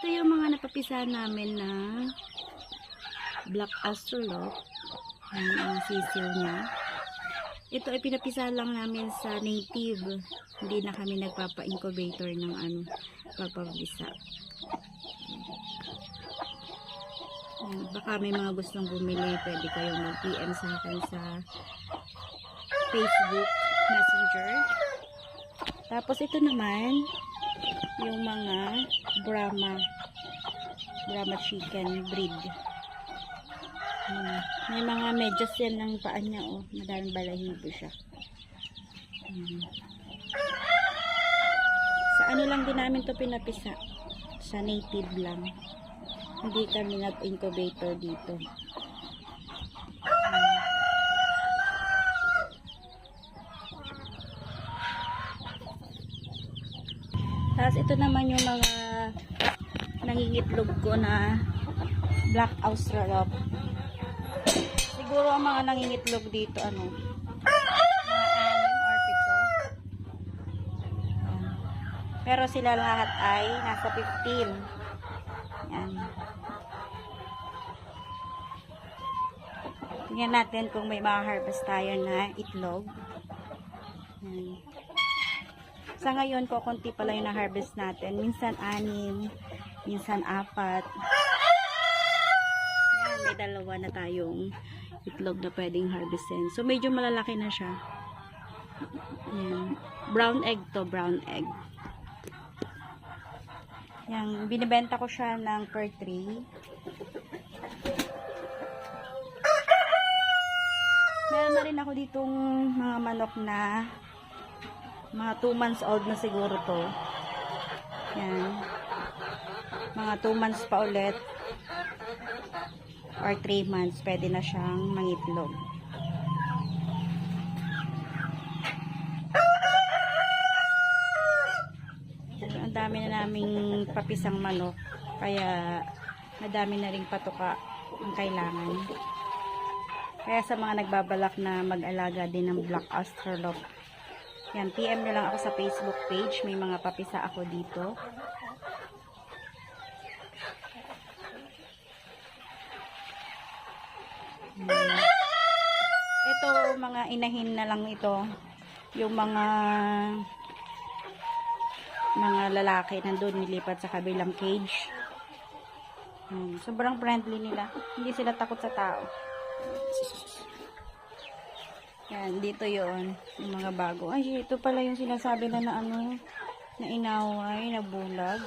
Ito yung mga napapisa namin na black astrolop. Ayan ang sisiw niya. Ito ay pinapisa lang namin sa native. Hindi na kami nagpapa-incubator ng papabisa. Baka may mga gustong bumili, pwede kayong mag-PM sa akin sa Facebook Messenger. Tapos ito naman yung mga Brahma chicken breed. May mga medyas yan ng paa niya, oh. Madaming balahibo siya. Sa ano lang din namin to pinapisa, sa native lang. Hindi kami nag-incubator dito. Tapos ito naman yung mga nangingitlog ko na black australorp. Siguro ang mga nangingitlog dito mga 6 or 7. Pero sila lahat ay nasa 15. Yan. Tingnan natin kung may ma-harvest tayo na itlog. Yan. Sa ngayon, konti pala yung na-harvest natin. Minsan 6, minsan 4. Yan, may 2 na tayong itlog na pwedeng harvestin. So, medyo malalaki na siya. Yan. Brown egg to, brown egg. Yan, binibenta ko siya ng per tray. Meron na rin ako ditong mga manok na mga 2 months old na siguro to. Yan. Mga 2 months pa ulit or 3 months pwede na siyang mangitlog. Ang dami na naming papisang manok, kaya madami na ring patuka ang kailangan. Kaya sa mga nagbabalak na mag-alaga din ng black australorp, yan, PM nyo lang ako sa Facebook page. May mga papisa ako dito. Ito, mga inahin na lang ito. Yung mga lalaki nandun nilipat sa kabilang cage. Sobrang friendly nila. Hindi sila takot sa tao. Yan, dito yon yung mga bago. Ay, ito pala yung sinasabi na na inaway, na bulag.